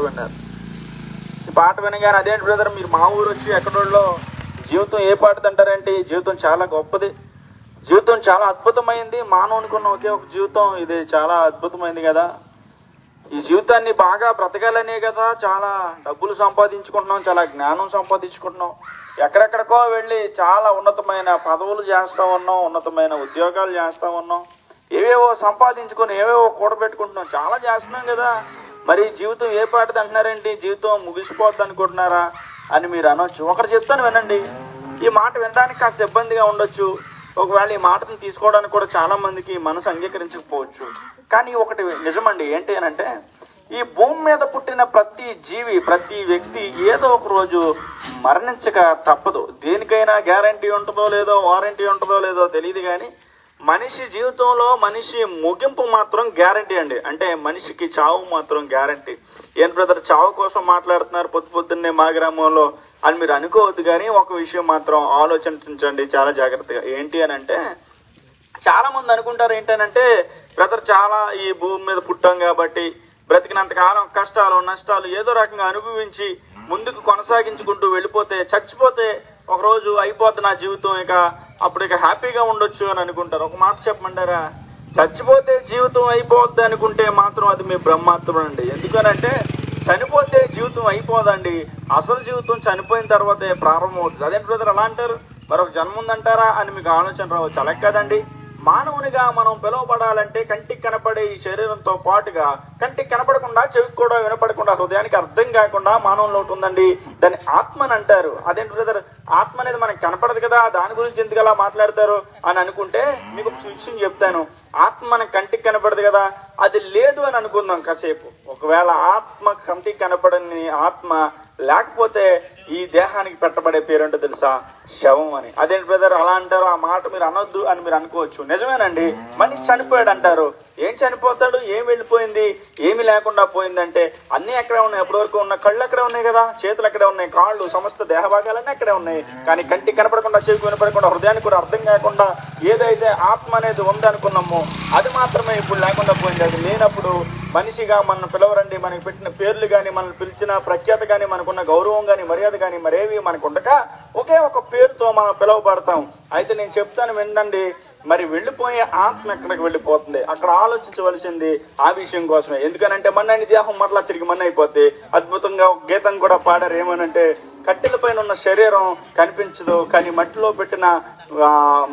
విన్నారు. ఈ పాట వినగానే అదేంటి బ్రదర్ మీరు మా ఊరు వచ్చి ఎక్కడోళ్ళో జీవితం ఏ పాట అంటారేంటి? జీవితం చాలా గొప్పది, జీవితం చాలా అద్భుతమైంది, మానవునికి ఉన్న ఒకే ఒక జీవితం, ఇది చాలా అద్భుతమైంది కదా, ఈ జీవితాన్ని బాగా బ్రతకాలనే కదా చాలా డబ్బులు సంపాదించుకుంటున్నాం, చాలా జ్ఞానం సంపాదించుకుంటున్నాం, ఎక్కడెక్కడికో వెళ్ళి చాలా ఉన్నతమైన పదవులు చేస్తూ ఉన్నాం, ఉన్నతమైన ఉద్యోగాలు చేస్తూ ఉన్నాం, ఏవేవో సంపాదించుకొని ఏవేవో కూడబెట్టుకుంటున్నాం, చాలా చేస్తున్నాం కదా, మరి జీవితం ఏ పాటది అంటున్నారేంటి? జీవితం ముగిసిపోద్ది అనుకుంటున్నారా అని మీరు అనొచ్చు. ఒకటి చెప్తాను వినండి. ఈ మాట వినడానికి కాస్త ఇబ్బందిగా ఉండొచ్చు, ఒకవేళ ఈ మాటను తీసుకోవడానికి కూడా చాలా మందికి మనసు అంగీకరించకపోవచ్చు. కానీ ఒకటి నిజమండి, ఏంటి అని అంటే ఈ భూమి మీద పుట్టిన ప్రతి జీవి, ప్రతి వ్యక్తి ఏదో ఒక రోజు మరణించక తప్పదు. దేనికైనా గ్యారంటీ ఉంటుందో లేదో, వారంటీ ఉంటుందో లేదో తెలియదు, కానీ మనిషి జీవితంలో మనిషి ముగింపు మాత్రం గ్యారంటీ అండి. అంటే మనిషికి చావు మాత్రం గ్యారంటీ. ఏం బ్రదర్ చావు కోసం మాట్లాడుతున్నారు పొద్దున్నే మా గ్రామంలో అని మీరు అనుకోవద్దు, కానీ ఒక విషయం మాత్రం ఆలోచించండి చాలా జాగ్రత్తగా. ఏంటి అని అంటే చాలా మంది అనుకుంటారు ఏంటనంటే బ్రదర్ చాలా ఈ భూమి మీద పుట్టాం కాబట్టి బ్రతికినంతకాలం కష్టాలు నష్టాలు ఏదో రకంగా అనుభవించి ముందుకు కొనసాగించుకుంటూ వెళ్ళిపోతే, చచ్చిపోతే ఒకరోజు అయిపోద్ది నా జీవితం, అప్పుడు హ్యాపీగా ఉండొచ్చు అని అనుకుంటారు. ఒక మాట చెప్పమంటారా? చచ్చిపోతే జీవితం అయిపోద్ది అనుకుంటే మాత్రం అది మీ బ్రహ్మాత్రం అండి. ఎందుకనంటే చనిపోతే జీవితం అయిపోదండి, అసలు జీవితం చనిపోయిన తర్వాతే ప్రారంభమవుతుంది. అదేంటి బ్రదర్ అలా అంటారు? మరొక జన్మ ఉందంటారా అని మీకు ఆలోచన రావచ్చు. అలా కాదండి. మానవునిగా మనం పిలువబడాలంటే కంటికి కనపడే ఈ శరీరంతో పాటుగా కంటికి కనపడకుండా, చెవికి కూడా వినపడకుండా, హృదయానికి అర్థం కాకుండా మానవులో ఉంటుందండి, దాన్ని ఆత్మని అంటారు. అదేంటి బ్రదర్ ఆత్మ అనేది మనకి కనపడదు కదా, దాని గురించి ఎందుకు అలా మాట్లాడతారు అని అనుకుంటే మీకు ఒక విషయం చెప్తాను. ఆత్మ మనకి కంటికి కనపడదు కదా, అది లేదు అని అనుకుందాం కాసేపు. ఒకవేళ ఆత్మ కంటికి కనపడని ఆత్మ లేకపోతే ఈ దేహానికి పెట్టబడే పేరేంటో తెలుసా? శవం అని. అదేంటి బ్రదర్ అలా అంటారు? ఆ మాట మీరు అనొద్దు అని మీరు అనుకోవచ్చు. నిజమేనండి, మనిషి చనిపోయాడు అంటారు. ఏం చనిపోతాడు? ఏం వెళ్ళిపోయింది? ఏమి లేకుండా పోయిందంటే అన్నీ ఎక్కడే ఉన్నాయి. ఎప్పటి వరకు ఉన్న కళ్ళు అక్కడే ఉన్నాయి కదా, చేతులు అక్కడే ఉన్నాయి, కాళ్ళు సమస్త దేహ భాగాలన్నీ అక్కడే ఉన్నాయి. కానీ కంటికి కనపడకుండా, చెవికి వినపడకుండా, హృదయానికి కూడా అర్థం కాకుండా ఏదైతే ఆత్మ అనేది ఉందనుకున్నామో అది మాత్రమే ఇప్పుడు లేకుండా పోయింది. అది లేనప్పుడు మనిషిగా మనం పిలవరండి, మనకి పెట్టిన పేర్లు కానీ, మనల్ని పిలిచిన ప్రఖ్యాత కానీ, మనకున్న గౌరవం కానీ, మర్యాద కానీ మరేవి మనకు ఉండక ఒకే ఒక పేరుతో మనం పిలువబడతాం. అయితే నేను చెప్తాను వినండి, మరి వెళ్ళిపోయే ఆత్మ ఎక్కడికి వెళ్ళిపోతుంది? అక్కడ ఆలోచించవలసింది ఆ విషయం కోసమే. ఎందుకనంటే మన్నని దేహం మరలా తిరిగి మన్న అయిపోద్ది. అద్భుతంగా ఒక గీతం కూడా పాడారు, ఏమనంటే కట్టెల పైన ఉన్న శరీరం కనిపించదు, కానీ మట్టిలో పెట్టిన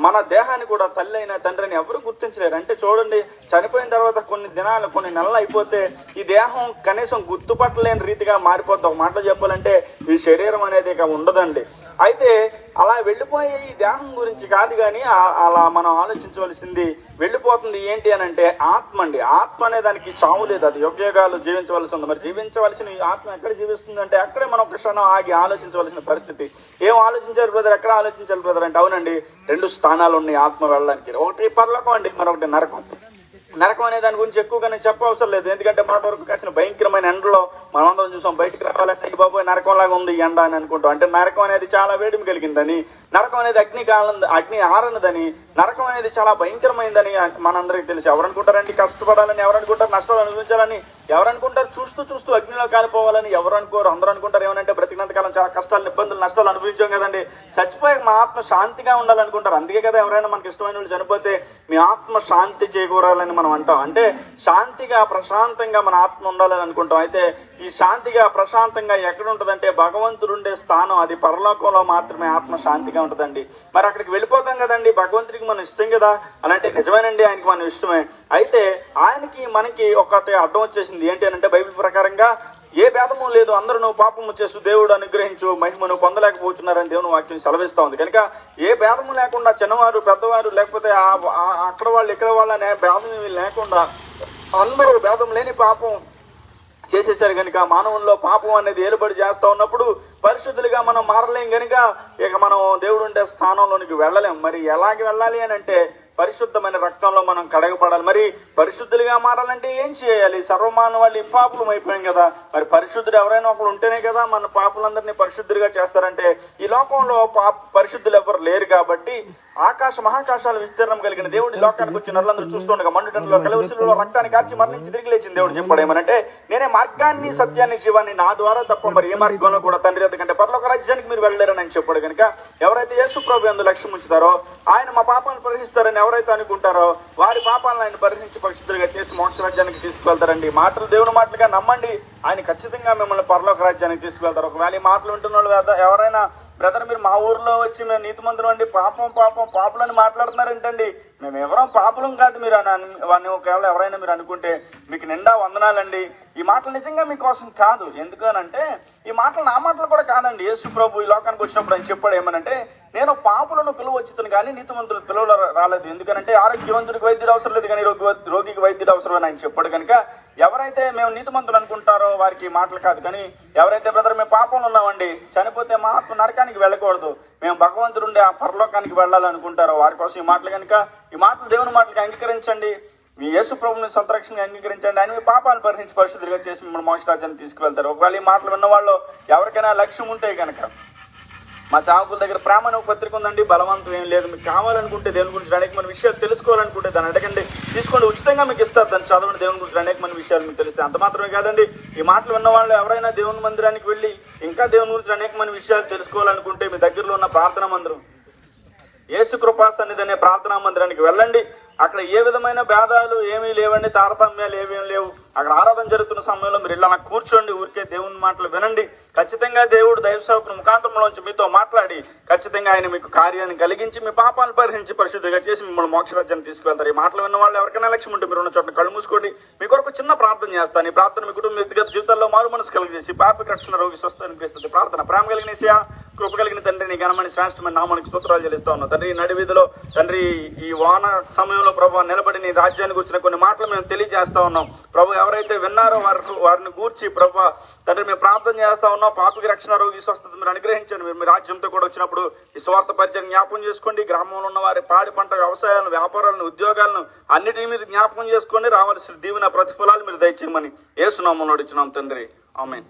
మన దేహాన్ని కూడా తల్లి అయిన తండ్రిని ఎవరు గుర్తించలేరు. అంటే చూడండి, చనిపోయిన తర్వాత కొన్ని దినాలు, కొన్ని నెలలు అయిపోతే ఈ దేహం కనీసం గుర్తుపట్టలేని రీతిగా మారిపోద్ది. ఒక మాటలో చెప్పాలంటే ఈ శరీరం అనేది ఇక ఉండదండి. అయితే అలా వెళ్ళిపోయే ఈ దేహం గురించి కాదు, కానీ అలా మనం ఆలోచించవలసింది వెళ్ళిపోతుంది ఏంటి అని అంటే ఆత్మ అండి. ఆత్మ అనే దానికి చావు లేదు, అది యుగయుగాలు జీవించవలసి ఉంది. మరి జీవించవలసిన ఈ ఆత్మ ఎక్కడ జీవిస్తుంది అంటే అక్కడే మనం ఒక క్షణం ఆగి ఆలోచించవలసిన పరిస్థితి. ఏం ఆలోచించారు బ్రదర్? ఎక్కడ ఆలోచించాలి బ్రదర్ అంటే అవునండి, 2 స్థానాలు ఉన్నాయి ఆత్మ వెళ్ళడానికి. ఒకటి పరలోకం అండి, మరొకటి నరకం. నరకం అనే దాని గురించి ఎక్కువగా నేను చెప్పవసరం లేదు, ఎందుకంటే మన వరకు కాసిన భయంకరమైన ఎండలో మనందరం చూసాం. బయటకు రావాలంటే ఈ బాబోయ్ నరకం లాగా ఉంది ఎండ అని అనుకుంటాం. అంటే నరకం అనేది చాలా వేడిమి కలిగిందని, నరకం అనేది అగ్ని ఆరనిదని, నరకం అనేది చాలా భయంకరమైందని మనందరికీ తెలుసు. ఎవరు అనుకుంటారండి కష్టపడాలని? ఎవరు అనుకుంటారు నష్టాలు అనుభవించాలని? ఎవరు అనుకుంటారు చూస్తూ చూస్తూ అగ్నిలో కాలిపోవాలని? ఎవరు అనుకోరు. అందరూ అనుకుంటారు ఏమనంటే బ్రతికినంత కాలం చాలా కష్టాలు, ఇబ్బందులు, నష్టాలు అనుభవించాం కదండి, చచ్చిపోయాక మా ఆత్మ శాంతిగా ఉండాలనుకుంటారు. అందుకే కదా ఎవరైనా మనకి ఇష్టమైన వాళ్ళు చనిపోతే మీ ఆత్మ శాంతి చేకూరాలని మనం అంటాం. అంటే శాంతిగా ప్రశాంతంగా మన ఆత్మ ఉండాలని అనుకుంటాం. అయితే ఈ శాంతిగా ప్రశాంతంగా ఎక్కడ ఉంటుందంటే భగవంతుడు ఉండే స్థానం, అది పరలోకంలో మాత్రమే ఆత్మ శాంతిగా ఉంటుందండి. మరి అక్కడికి వెళ్ళిపోతాం కదండి, భగవంతుడికి మనం ఇష్టం కదా. అలాంటి నిజమేనండి, ఆయనకి మనం ఇష్టమే. అయితే ఆయనకి మనకి ఒకటి అడ్డం వచ్చేసింది ఏంటి అని అంటే బైబిల్ ప్రకారంగా ఏ భేదము లేదు, అందరూ పాపము చేస్తూ దేవుడు అనుగ్రహించు మహిమను పొందలేకపోతున్నారని దేవుని వాక్యం సెలవిస్తా ఉంది. కనుక ఏ భేదము లేకుండా చిన్నవారు పెద్దవారు లేకపోతే అక్కడ వాళ్ళు ఇక్కడ వాళ్ళు అనే భేదం లేకుండా అందరూ భేదం లేని పాపం చేసేసారు. కనుక మానవుల్లో పాపం అనేది ఏలుబడి చేస్తా ఉన్నప్పుడు పరిశుద్ధులుగా మనం మారలేం. కనుక ఇక మనం దేవుడు ఉండే స్థానంలోనికి వెళ్ళలేం. మరి ఎలాగ వెళ్ళాలి అని అంటే పరిశుద్ధమైన రక్తంలో మనం కడగబడాలి. మరి పరిశుద్ధులుగా మారాలంటే ఏం చేయాలి? సర్వమానవాళ్ళు పాపులం అయిపోయాం కదా, మరి పరిశుద్ధుడు ఎవరైనా ఒకరు ఉంటేనే కదా మన పాపులందరినీ పరిశుద్ధులుగా చేస్తారంటే ఈ లోకంలో పరిశుద్ధులు ఎవరు లేరు కాబట్టి ఆకాశ మహాకాశాల విస్తీర్ణం కలిగిన దేవుడి లోకానికి వచ్చి నరులందరూ చూస్తుండగా మండుటంలో కలవసిలో రక్తాన్ని కార్చి మరణించి తిరిగి లేచిన దేవుడు చెప్పాడు ఏమనంటే, నేనే మార్గాన్ని సత్యాన్ని జీవాన్ని, నా ద్వారా తప్ప మరి ఏ మార్గంలో కూడా తండ్రి ఎందుకంటే పరలోక రాజ్యానికి మీరు వెళ్ళలేరని అని చెప్పాడు. కనుక ఎవరైతే యేసు ప్రభు యందు లక్ష్యం ఉంచుతారో, ఆయన మా పాపాలను పరిహరిస్తారని ఎవరైతే అనుకుంటారో, వారి పాపాలను ఆయన పరిహరించి పరిశుద్ధులుగా చేసి మోక్ష రాజ్యానికి తీసుకువెళ్తారండి. మాటలు దేవుని మాటలుగా నమ్మండి, ఆయన ఖచ్చితంగా మిమ్మల్ని పరలోక రాజ్యానికి తీసుకువెళ్తారు. ఒకవేళ ఈ మాటలు వింటున్న వాళ్ళు ఎవరైనా, బ్రదర్ మీరు మా ఊర్లో వచ్చి మేము నీతిమంతులు అండి, పాపులని మాట్లాడుతున్నారేంటండి, మేము ఎవరో పాపులం కాదు మీరు అని ఒకవేళ ఎవరైనా మీరు అనుకుంటే మీకు నిండా వందనాలండి. ఈ మాటలు నిజంగా మీకోసం కాదు. ఎందుకనంటే ఈ మాటలు నా మాటలు కూడా కాదండి. యేసు ప్రభు ఈ లోకానికి వచ్చినప్పుడు ఆయన చెప్పాడు ఏమనంటే, నేను పాపులను పిలువచ్చుతాను కానీ నీతిమంతులు పిలువలు రాలేదు. ఎందుకనంటే ఆరోగ్యవంతుడికి వైద్యుడు అవసరం లేదు కానీ రోగికి వైద్యుడు అవసరం అని ఆయన చెప్పాడు. కనుక ఎవరైతే మేము నీతిమంతులు అనుకుంటారో వారికి మాటలు కాదు. కానీ ఎవరైతే బ్రదర్ మేము పాపంలో ఉన్నామండి, చనిపోతే మా ఆత్మ నరకానికి వెళ్ళకూడదు, మేము భగవంతుడు ఉండే ఆ పరలోకానికి వెళ్ళాలనుకుంటారో వారి కోసం ఈ మాటలు. కనుక ఈ మాటలు దేవుని మాటలకి అంగీకరించండి, మీ యేసు ప్రభుని సొంత రక్షణగా అంగీకరించండి. ఆయన మీ పాపాలు పరిహరించి పరిశుద్ధిగా చేసి మిమ్మల్ని మోక్ష రాజ్యాన్ని తీసుకువెళ్తారు. ఒకవేళ ఈ మాటలు విన్న వాళ్ళు ఎవరికైనా లక్ష్యం ఉంటే కనుక, మా సేవకుల దగ్గర ప్రేమ అనే ఒక పత్రిక ఉందండి, బలవంతం ఏం లేదు. మీకు కావాలనుకుంటే దేవుని గురించి అనేక మన విషయాలు తెలుసుకోవాలనుకుంటే దాన్ని అడగండి, తీసుకోండి, ఉచితంగా మీకు ఇస్తారు. దాన్ని చదవండి, దేవుని గురించి అనేక మన విషయాలు మీకు తెలుస్తాయి. అంత మాత్రమే కాదండి, ఈ మాటలు విన్న వాళ్ళు ఎవరైనా దేవుని మందిరానికి వెళ్ళి ఇంకా దేవుని గురించి అనేక మన విషయాలు తెలుసుకోవాలనుకుంటే మీ దగ్గరలో ఉన్న ప్రార్థనా మందిరం యేసు కృపా సన్నిధి అనే ప్రార్థనా మందిరానికి వెళ్ళండి. అక్కడ ఏ విధమైన భేదాలు ఏమీ లేవండి, తారతమ్యాలు ఏమేమి లేవు. అక్కడ ఆరాధన జరుగుతున్న సమయంలో మీరు ఇలా కూర్చోండి, ఊరికే దేవుని మాటలు వినండి. ఖచ్చితంగా దేవుడు దైవ సేవకుని ముఖాంతరంలోంచి మీతో మాట్లాడి ఖచ్చితంగా ఆయన మీకు కార్యాన్ని కలిగించి మీ పాపాలను పరిహరించి పరిశుద్ధిగా చేసి మిమ్మల్ని మోక్షరాజ్యాన్ని తీసుకువెళ్తారు. ఈ మాటలు విన్న వాళ్ళు ఎవరికైనా లక్ష్యం ఉంటే మీరు ఉన్న చోట కళ్ళు మూసుకోండి. మీ కొరకు చిన్న ప్రార్థన చేస్తాను. ఈ ప్రార్థన మీ కుటుంబ వ్యక్తిగత జీవితాల్లో మారు మనసు కలిగజేసి పాపకి రక్షణ, రోగి స్వస్థ అనిపిస్తుంది. ప్రార్థన. ప్రేమ కలిగిన యేసయ్యా, కృప కలిగిన తండ్రి, నీ ఘనమైన శ్రేష్టమైన నామానికి స్తోత్రాలు చెల్లిస్తా ఉన్నాను తండ్రి. నడివీధిలో తండ్రి ఈ వాన సమయంలో ప్రభు నిలబడి నీ రాజ్యానికి వచ్చిన కొన్ని మాటలు మేము తెలియజేస్తా ఉన్నాం ప్రభు. ఎవరైతే విన్నారో వారిని గూర్చి ప్రభు తండ్రి మేము ప్రార్థన చేస్తా ఉన్నాం. పాపకి రక్షణ, రోగి స్వస్థత మీరు అనుగ్రహించండి. మీరు మీ రాజ్యంతో కూడా వచ్చినప్పుడు ఈ స్వార్థ పరిచయం జ్ఞాపకం చేసుకోండి. గ్రామంలో ఉన్న వారి పాడి పంట వ్యవసాయాలను, వ్యాపారాలను, ఉద్యోగాలను అన్నిటినీ మీరు జ్ఞాపకం చేసుకోండి. రావాల్సిన దీవెన ప్రతిఫలాలు మీరు దయచేయమని యేసు నామములో అడుగుచున్నాం తండ్రి. ఆమేన్.